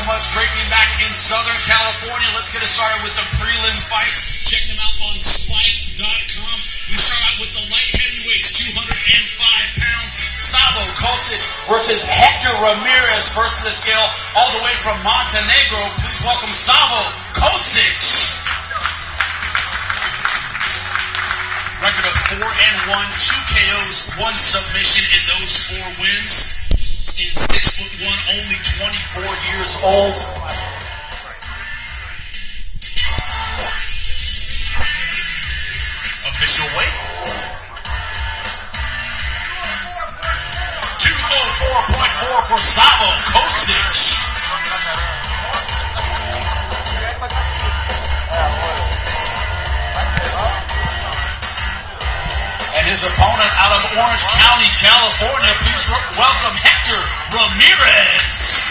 much. Great being back in Southern California. Let's get it started with the prelim fights. Check them out on Spike.com. We start out with the light heavyweights, 205 pounds. Savo Kosic versus Hector Ramirez. First to the scale, all the way from Montenegro. Please welcome Savo Kosic. Record of 4-1, 2 KOs, 1 submission in those 4 wins. Stands 6'1", only 24 years old. Official weight. 204.4 for Savo Kosic. And his opponent out of Orange County, California, please welcome Hector Ramirez.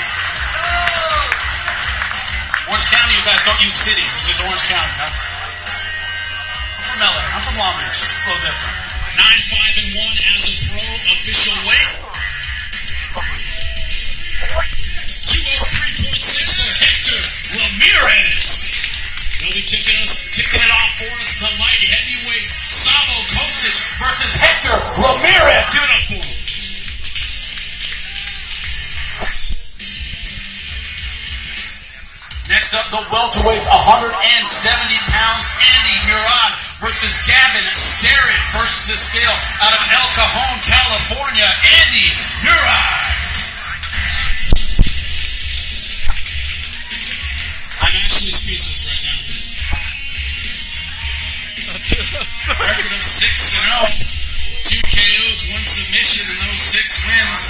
Orange County, you guys don't use cities. This is Orange County, huh? I'm from LA. I'm from Long Beach. It's a little different. 9-5-1 as a pro. Official weight. 203.6 for Hector Ramirez. They'll be kicking it off for us. The light heavyweights, Savo Kosic versus Hector Ramirez. Give it up for him. Next up, the welterweights, 170 pounds, Andy Murad versus Gavin Sterrett. First to the scale out of El Cajon, California, Andy Murad. I'm actually speechless right now. Record of 6-0, 2 KOs, 1 submission in those 6 wins.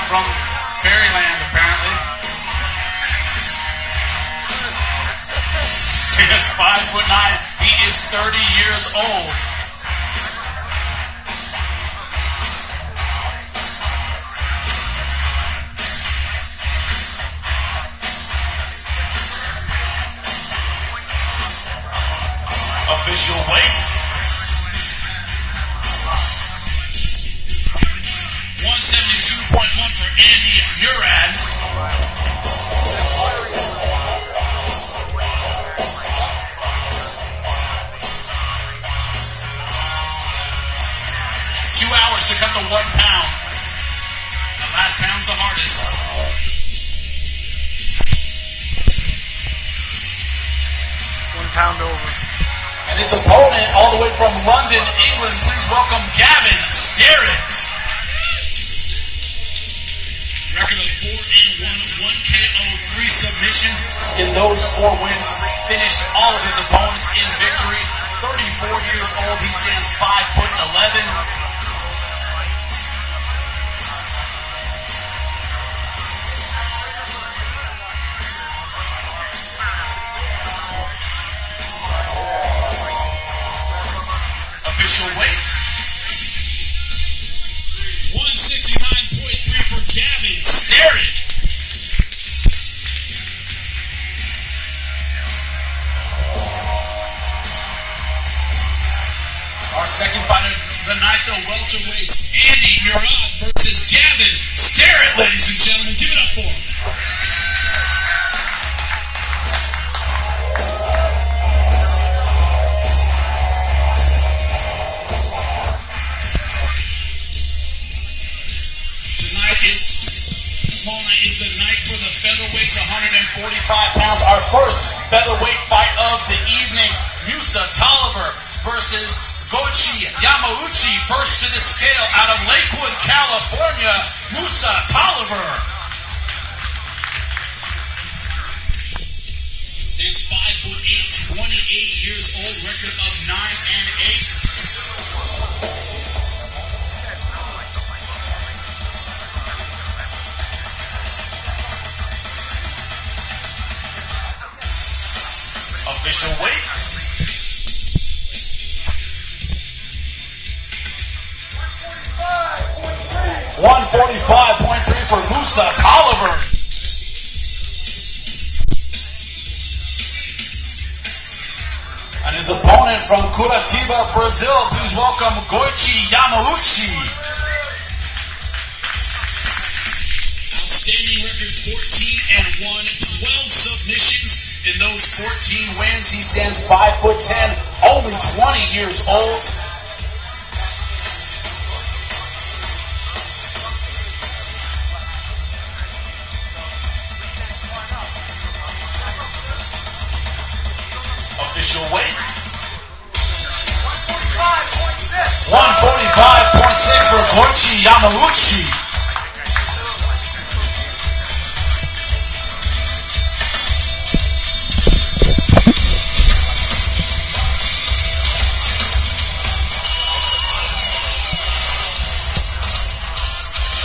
From Fairyland, apparently. Stands 5'9". He is 30 years old. Official weight. 172.1 for Andy Murad. Two hours to cut the 1 pound. The last pound's the hardest. £1 over. And his opponent, all the way from London, England, please welcome Gavin Sterrett. Record of 4-1, 1 KO, 3 submissions in those 4 wins. Finished all of his opponents in victory. 34 years old, he stands 5'11". Official weight. 169.3 for Gavin Sterrett. Our second fight of the night, the welterweights, Andy Murad versus Gavin Sterrett, ladies and gentlemen. Give it up for him. Tomorrow night is the night for the featherweights, 145 pounds. Our first featherweight fight of the evening, Musa Tolliver versus Goichi Yamauchi. First to the scale out of Lakewood, California, Musa Tolliver. Stands 5'8", 28 years old, record of 9-8. Official weight. 145.3 for Musa Tolliver. And his opponent from Curitiba, Brazil, please welcome Goichi Yamauchi. outstanding record, 14-1, 12 submissions in those 14 wins. He stands 5'10", only 20 years old. Official weight 145.6 for Koichi Yamauchi.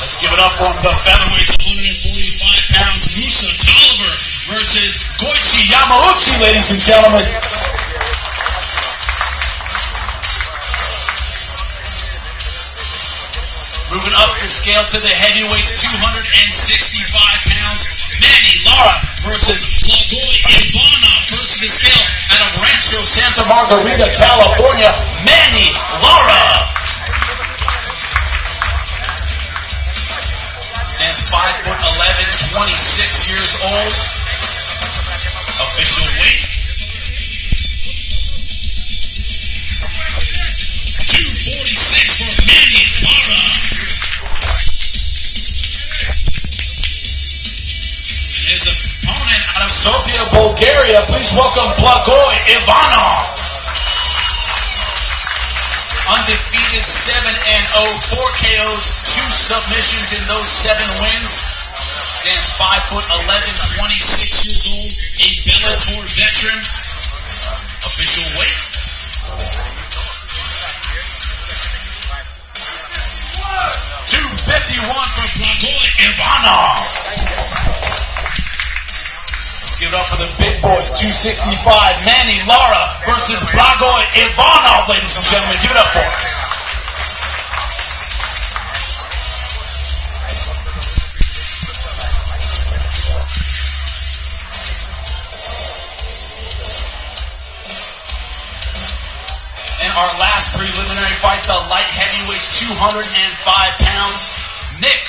Let's give it up for the featherweights, 145 pounds, Musa Tolliver versus Koichi Yamauchi, ladies and gentlemen. Moving up the scale to the heavyweights, 265 pounds, Manny Lara versus Blagoy Ivanov. First to the scale out of Rancho Santa Margarita, California, Manny Lara. Stands 5'11", 26 years old. Official weight 246 for Manny Lara. And his opponent out of Sofia, Bulgaria, please welcome Blagoy Ivanov. Undefeated 7-0, 4 KOs, 2 submissions in those 7 wins. Stands 5'11", 26 years old, a Bellator veteran. Official weight 251 for Blagoy Ivanov. Let's give it up for the big boys, 265, Manny Lara versus Blagoy Ivanov, ladies and gentlemen. Give it up for him. Our last preliminary fight, the light heavyweights, 205 pounds, Nick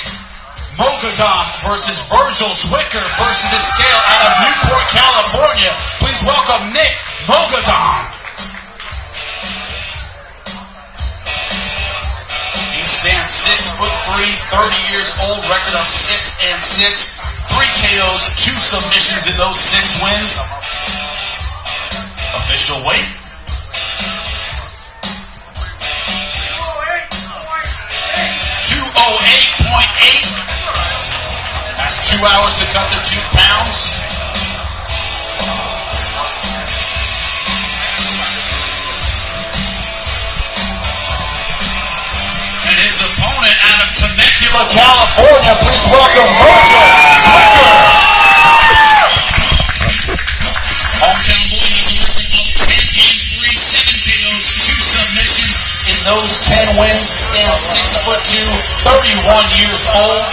Mogadam versus Virgil Zwicker, first to the scale out of Newport, California. Please welcome Nick Mogadam. He stands 6'3", 30 years old, record of 6-6, 3 KOs, 2 submissions in those 6 wins. Official weight 208.8. That's 2 hours to cut the 2 pounds. And his opponent out of Temecula, California, please welcome Virgil Zwicker. Hometown boy has a record of 10-3, 7 KOs, 2 submissions in those 10 wins. Stands 6'2", 31 years old.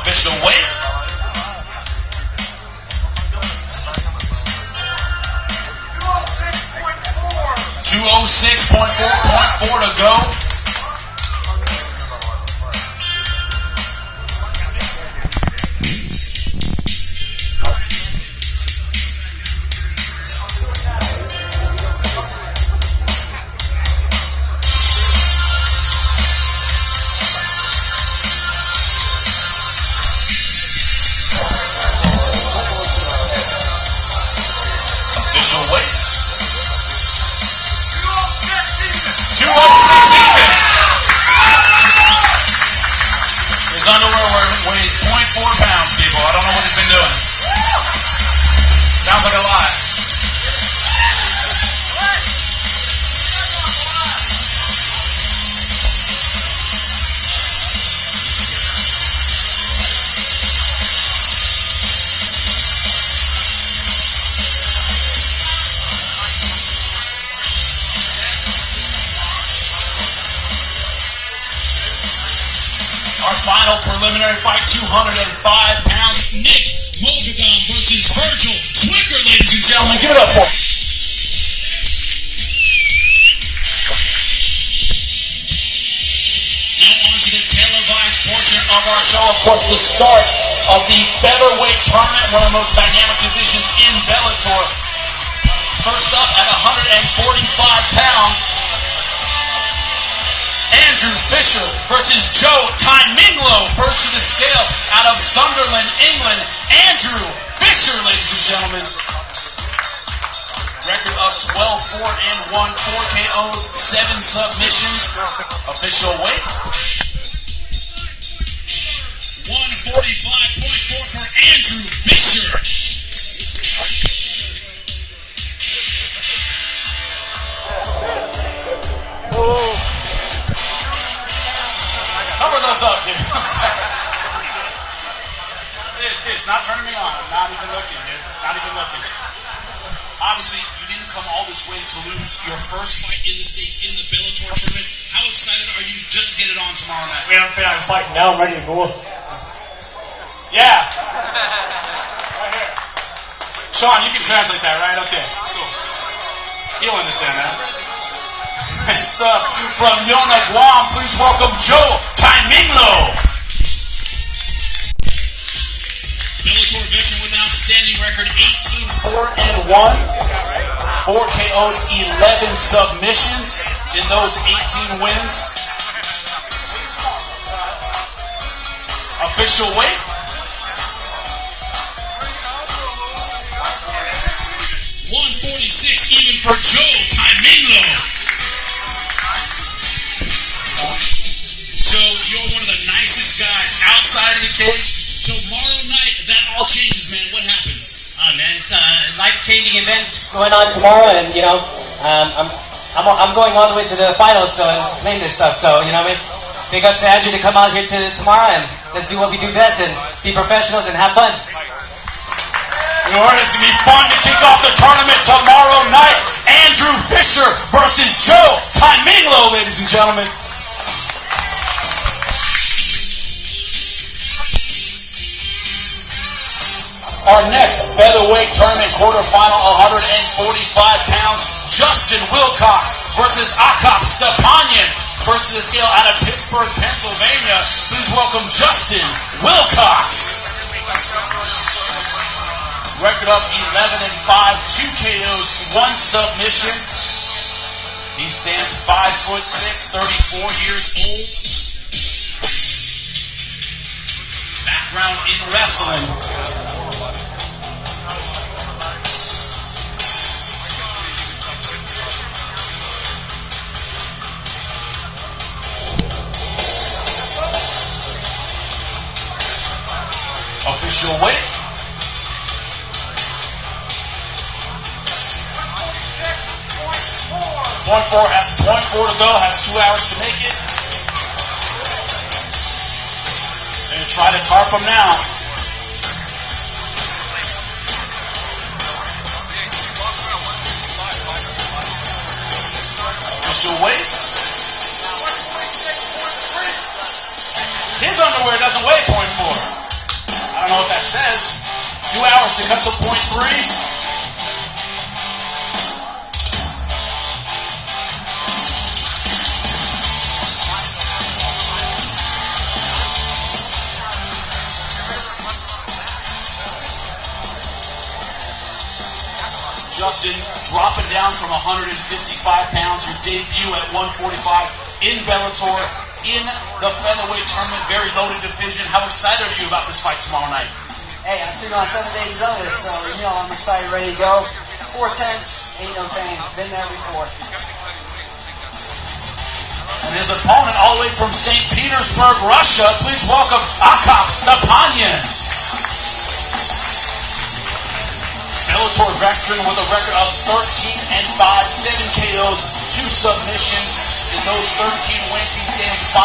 Official weight 206.4 to go. Official weight 206 even. His underwear weighs 0.4 pounds, people. I don't know what he's been doing. Sounds like a lot. Our final preliminary fight, 205 pounds, Nick Mogadam versus Virgil Zwicker, ladies and gentlemen. Give it up for him. of our show. Of course, the start of the featherweight tournament, one of the most dynamic divisions in Bellator. First up at 145 pounds, Andrew Fisher versus Joe Taiminglo. First to the scale out of Sunderland, England, Andrew Fisher, ladies and gentlemen. Record of 12-4-1, 4 KOs, 7 submissions. Official weight 145.4 for Andrew Fisher. Cover those up, dude. It's not turning me on. I'm not even looking, dude. Not even looking. Obviously, you didn't come all this way to lose your first fight in the States in the Bellator tournament. How excited are you just to get it on tomorrow night? We haven't finished fighting now. I'm ready to go. Yeah. Right here. Sean, you can translate that, right? Okay. Cool. He'll understand that. Next up, from Yona, Guam, please welcome Joe Taiminglo. Bellator veteran with an outstanding record, 18-4-1, 4 KOs, 11 submissions in those 18 wins. Official weight 146, even for Joe Taiminglo. Joe, you're one of the nicest guys outside of the cage. Tomorrow night, that all changes, man. What happens? Oh man, it's a life-changing event going on tomorrow, and you know, I'm going all the way to the finals, so to claim this stuff. So you know, what I mean, big up to Andrew to come out here to tomorrow, and let's do what we do best and be professionals and have fun. You heard it's gonna be fun to kick off the tournament tomorrow night. Andrew Fisher versus Joe Taiminglo, ladies and gentlemen. Our next featherweight tournament quarterfinal, 145 pounds, Justin Wilcox versus Akop Stepanyan. First to the scale out of Pittsburgh, Pennsylvania. Please welcome Justin Wilcox. Record of 11-5, 2 KOs, 1 submission. He stands 5'6", 34 years old. Background in wrestling. Official weight 0.4, has 0.4 to go, has 2 hours to make it. Gonna try to tarp him now. Official weight. His underwear doesn't weigh 0.4. I don't know what that says. 2 hours to cut to 0.3. Justin dropping down from 155 pounds, your debut at 145 in Bellator, in the featherweight tournament, very loaded division. How excited are you about this fight tomorrow night? Hey, I took on 7 days notice, so you know I'm excited, ready to go. 4 tenths, ain't no thing. Been there before. And his opponent, all the way from St. Petersburg, Russia, please welcome Akop Stepanyan. Bellator veteran with a record of 13-5, 7 KOs, 2 submissions. In those 13 wins, he stands 5'9".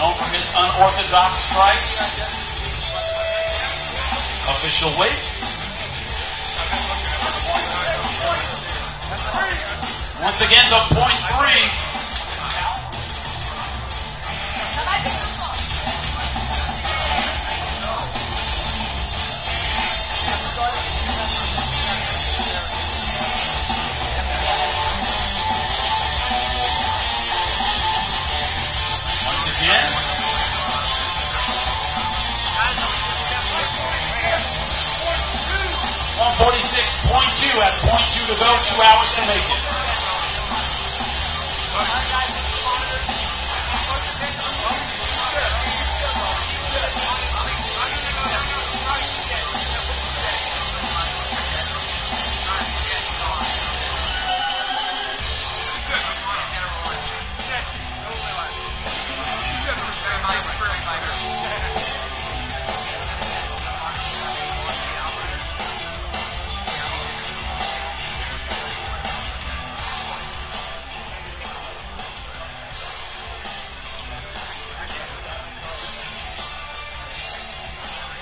Known for his unorthodox strikes. Official weight. Once again, the 0.3. 2 has .2 to go, 2 hours to make it.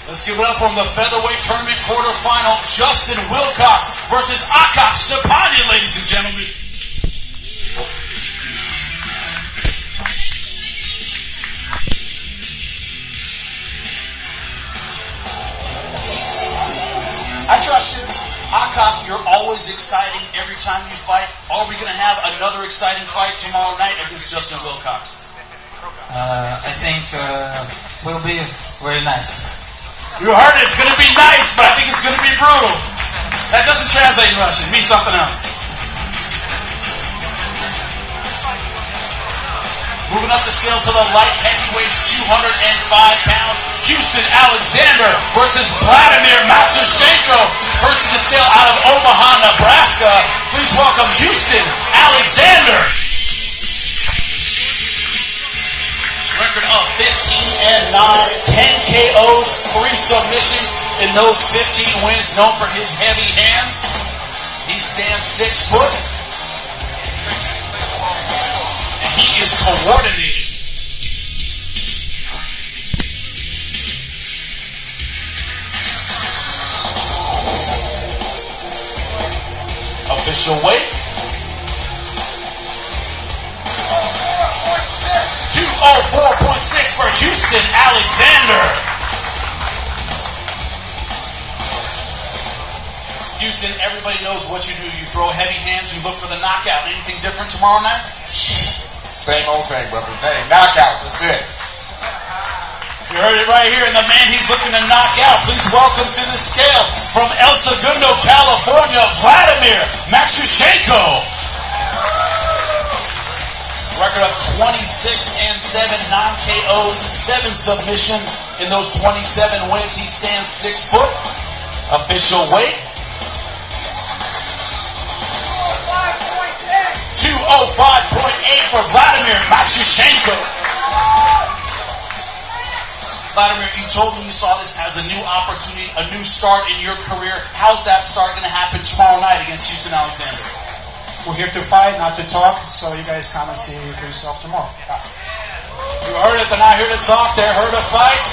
Let's give it up from the featherweight tournament quarterfinal. Justin Wilcox versus Akop Stepanian, ladies and gentlemen. I trust you. Akop, you're always exciting every time you fight. Are we going to have another exciting fight tomorrow night against Justin Wilcox? I think will be very nice. You heard it. It's going to be nice, but I think it's going to be brutal. That doesn't translate in Russian. It means something else. Moving up the scale to the light heavyweights, 205 pounds. Houston Alexander versus Vladimir Matsushenko. First to the scale out of Omaha, Nebraska. Please welcome Houston Alexander. Record of 15-9, 10 KOs, 3 submissions in those 15 wins. Known for his heavy hands. He stands 6 foot. And he is coordinated. Official weight. 204.6 for Houston Alexander. Houston, everybody knows what you do. You throw heavy hands, you look for the knockout. Anything different tomorrow night? Same old thing, brother. Hey, knockouts, that's it. You heard it right here, and the man he's looking to knock out. Please welcome to the scale from El Segundo, California, Vladimir Matsushenko. Record of 26-7, 9 KOs, 7 submission in those 27 wins. He stands 6 foot. Official weight. 205.8 for Vladimir Matsushenko. Vladimir, you told me you saw this as a new opportunity, a new start in your career. How's that start going to happen tomorrow night against Houston Alexander? We're here to fight, not to talk, so you guys come and see for yourself tomorrow. You heard it, they're not here to talk, they're here to fight.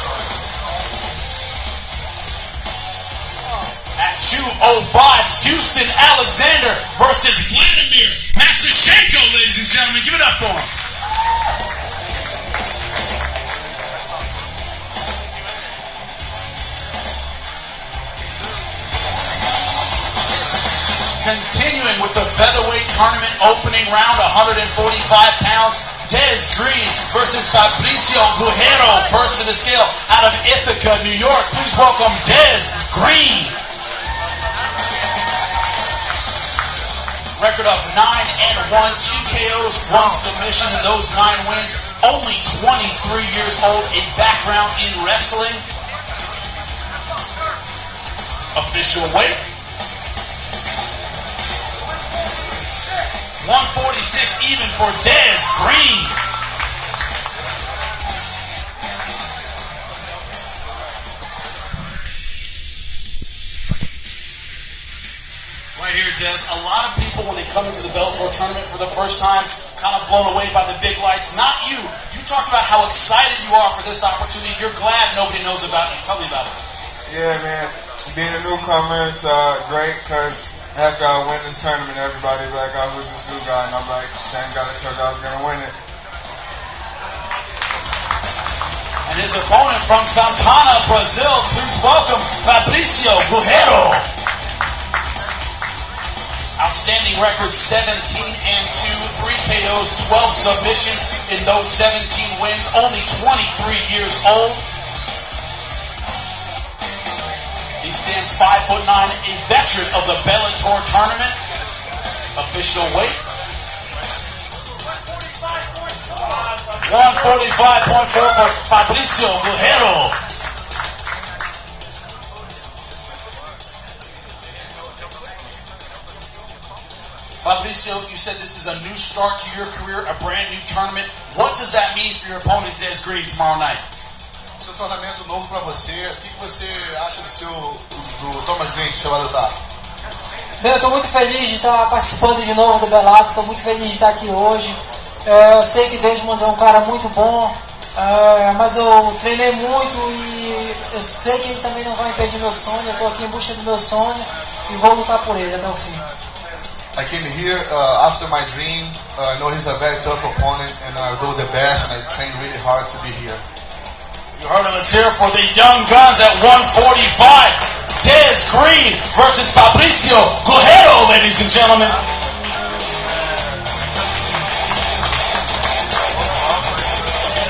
At 205, Houston Alexander versus Vladimir Matsushenko, ladies and gentlemen. Give it up for him. Continuing with the featherweight tournament opening round, 145 pounds, Des Green versus Fabricio Gujero, first to the scale out of Ithaca, New York. Please welcome Des Green. Record of 9-1, 2 KOs, 1 submission in those 9 wins. Only 23 years old, a background in wrestling. Official weight. 146 even for Des Green. Right here, Des, a lot of people when they come into the Bellator tournament for the first time, kind of blown away by the big lights. Not you. You talked about how excited you are for this opportunity. You're glad nobody knows about you. Tell me about it. Yeah, man. Being a newcomer is great because after I win this tournament, everybody be like, oh, who's this new guy? And I'm like, same guy that told you I was going to win it. And his opponent from Santana, Brazil, please welcome Fabricio Gujero. Outstanding record, 17-2, 3 KOs, 12 submissions in those 17 wins. Only 23 years old. He stands 5'9", a veteran of the Bellator tournament. Official weight. 145.4 for Fabricio Guerrero. Fabricio, you said this is a new start to your career, a brand new tournament. What does that mean for your opponent, Des Green, tomorrow night? Seu torneio novo para você. O que você acha do Thomas Green que você vai lutar? Bem, eu estou muito feliz de estar participando de novo do Bellator. Estou muito feliz de estar aqui hoje. Eu sei que Desmond é um cara muito bom, mas eu treinei muito e eu sei que ele também não vai impedir meu sonho. Eu estou aqui em busca do meu sonho e vou lutar por ele até o fim. I came here after my dream. I know he's a very tough opponent, and I'll do the best, and I train really hard to be here. You heard him. Let's hear for the young guns at 145. Des Green versus Fabricio Guerrero, ladies and gentlemen.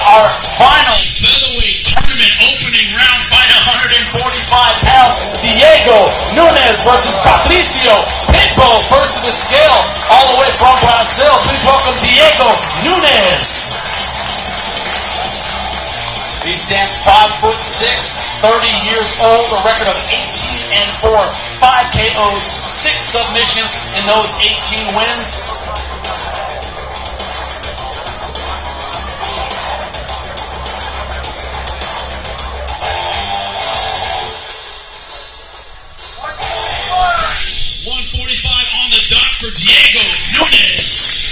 Our final featherweight tournament opening round fight, 145 pounds. Diego Nunes versus Patricio Pitbull, first to the scale, all the way from Brazil. Please welcome Diego Nunes. He stands 5'6", 30 years old, a record of 18-4, 5 KOs, 6 submissions in those 18 wins. On the dot for Diego Nunes.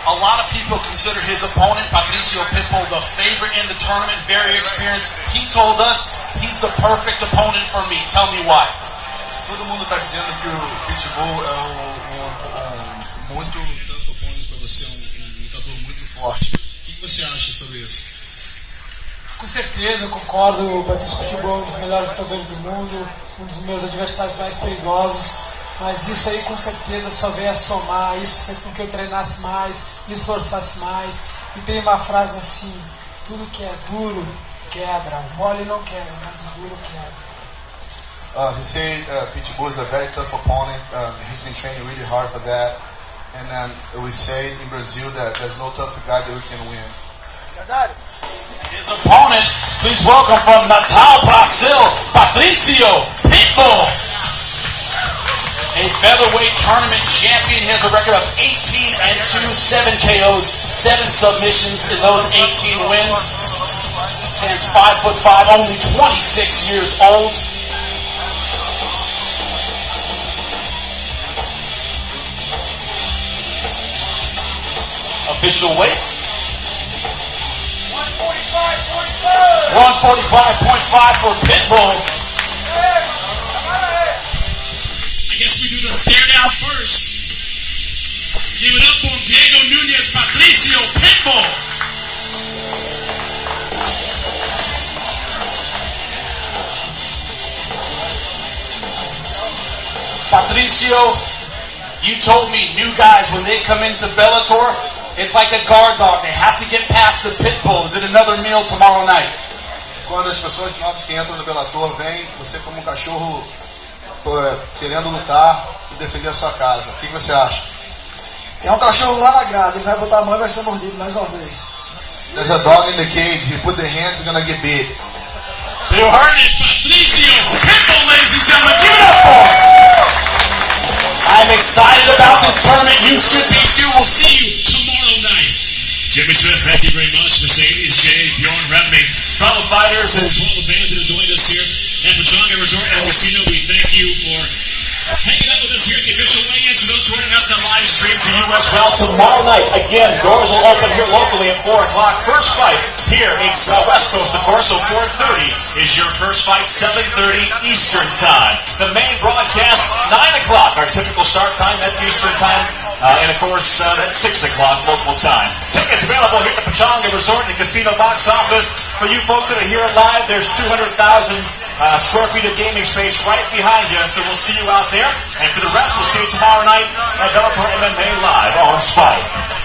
A lot of people consider his opponent, Patricio Pitbull, the favorite in the tournament, very experienced. He told us he's the perfect opponent for me. Tell me why. Todo mundo está dizendo que o Pitbull é muito tough opponent para você, lutador muito forte. O que você acha sobre isso? Com certeza, eu concordo. O Patrício Pitbull é um dos melhores lutadores do mundo, um dos meus adversários mais perigosos. Mas isso aí com certeza só veio a somar. Isso fez com que eu treinasse mais, me esforçasse mais. E tem uma frase assim: tudo que é duro quebra, o mole não quebra, mas o duro quebra. He said Pitbull is a very tough opponent. He's been training really hard for that. And then we say in Brazil that there's no tough guy that we can win. His opponent, please welcome from Natal, Brazil, Patricio Pitbull. A featherweight tournament champion. He has a record of 18-2, 7 KOs, 7 submissions in those 18 wins. Stands 5'5", only 26 years old. Official weight. 145.5 for Pitbull. I guess we do the stare down first. Give it up for Diego Nunes, Patricio Pitbull. Patricio, you told me new guys, when they come into Bellator, it's like a guard dog. They have to get past the pit bull. Is it another meal tomorrow night? Quando as pessoas novas que entram no Bellator vêm, você como um cachorro querendo lutar e defender a sua casa. O que você acha? Tem um cachorro lá na grade, ele vai botar a mão e vai ser mordido mais uma vez. There's a dog in the cage. He put the hands, he's gonna get bit. You heard it, Patricio Pitbull, ladies and gentlemen. Give it up for him. I'm excited about this tournament. You should be too. We'll see you tomorrow night. Jimmy Smith, thank you very much. Mercedes J, Bjorn Rebney, fellow fighters and 12 fans that have joined us here at Pechanga Resort and Casino. We thank you for hanging out with us here at the official weigh-ins. For those joining us on live stream for you as well. Tomorrow night, again, doors will open here locally at 4 o'clock. First fight here in West Coast, of course, so 4:30 is your first fight, 7:30 Eastern Time. The main broadcast, 9 o'clock, our typical start time, that's Eastern Time. And of course, that's 6 o'clock local time. Tickets available here at the Pechanga Resort and Casino box office. For you folks that are here live, there's 200,000 square feet of gaming space right behind you, so we'll see you out there. And for the rest, we'll see you tomorrow night at Bellator MMA live on Spike.